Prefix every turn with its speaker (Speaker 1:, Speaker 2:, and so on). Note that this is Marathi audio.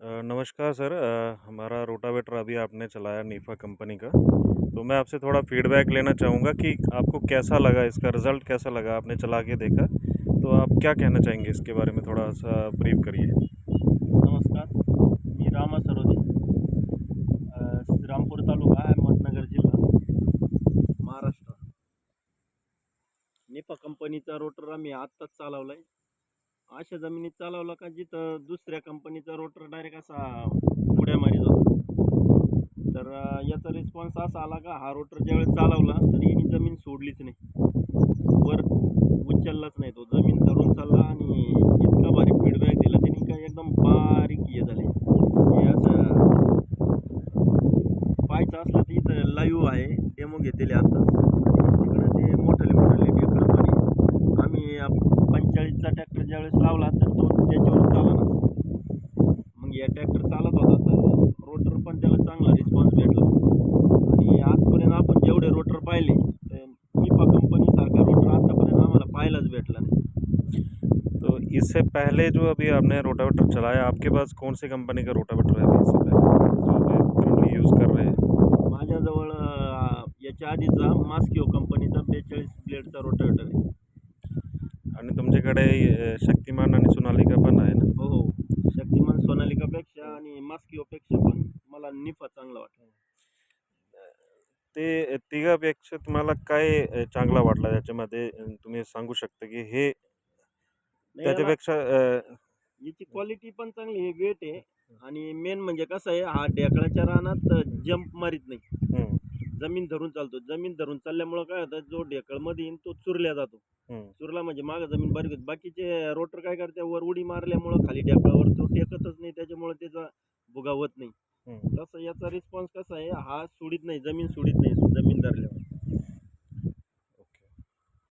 Speaker 1: नमस्कार सर। हमारा रोटावेटर अभी आपने चलाया नीफा कंपनी का, तो मैं आपसे थोड़ा फीडबैक लेना चाहूँगा कि आपको कैसा लगा, इसका रिज़ल्ट कैसा लगा, आपने चला के देखा, तो आप क्या कहना चाहेंगे इसके बारे में, थोड़ा सा ब्रीफ करिए।
Speaker 2: नमस्कार. मी रामा सरोदे, श्रीरामपूर तालुका, अहमदनगर जिल्हा, महाराष्ट्र. निफा कंपनीचा रोटर आम्ही आत्ताच चालवलाय. अशा जमिनीत चालवला का जिथं दुसऱ्या कंपनीचा रोटर डायरेक्ट असा उड्या मारीत होता. तर याचा रिस्पॉन्स असा आला का हा रोटर ज्यावेळेस चालवला तरी हिने जमीन सोडलीच नाही, वर उचललाच नाही. तो जमीन धरून चालला आणि इतका भारी फीडबॅक दिला त्यांनी का एकदम बारीक हे झाले. हे असं पाहायचं असलं तर इथं लाईव्ह आहे, डेमो घेतलेले आत्ताच. आणि तिकडं ते मोठाले ढेकळं पण आहे. आम्ही 45चा ट्रॅक्टर ज्यावेळेस लावला तर तो त्याच्यावर चालनाच. मग या ट्रॅक्टर चालत होता तर रोटर पण त्याला चांगला रिस्पॉन्स भेटला. आणि आजपर्यंत आपण जेवढे रोटर पाहिले तर निफा कंपनीसारखा रोटर आतापर्यंत आम्हाला पाहायलाच भेटला नाही.
Speaker 1: तो इससे पहले जो अभी आपने रोटावेटर चलाया, आपके पास कौन सी कंपनी का रोटावेटर है अभी इससे पहले, जो अभी करंटली यूज़ कर रहे हैं?
Speaker 2: माझ्याजवळ याच्या आधीचा मास्किओ कंपनीचा 42 ब्लेडचा रोटावेटर आहे.
Speaker 1: आणि तुमच्याकडे शक्तिमान आणि सोनालिका पण आहे ना?
Speaker 2: हो हो, शक्तिमान सोनालिकापेक्षा आणि मास्किओपेक्षा पण मला निफा चांगला वाटला.
Speaker 1: ते तिघापेक्षा तुम्हाला काय चांगला वाटला याच्यामध्ये, तुम्ही सांगू शकता की हे
Speaker 2: नाही, याला
Speaker 1: त्याच्यापेक्षा
Speaker 2: याची क्वालिटी पण चांगली आहे, वेट आहे. आणि मेन म्हणजे कसं आहे, हा ढेकळाच्या रानात जंप मारीत नाही,
Speaker 1: हं,
Speaker 2: जमीन धरून चालतो. जमीन धरून चालल्यामुळं काय होतं, जो ढेकळमध्ये येईन तो चुरल्या जातो.
Speaker 1: हं,
Speaker 2: चुरला म्हणजे मागं जमीन बारीक होती. बाकीचे रोटर काय करते, वर उडी मारल्यामुळं खाली ढेकळावर तो टेकतच नाही, त्याच्यामुळे त्याचा भुगा होत नाही.
Speaker 1: हं.
Speaker 2: तसं याचा रिस्पॉन्स कसा आहे, हा सोडित नाही, जमीन सोडित नाही जमीन धरल्यावर.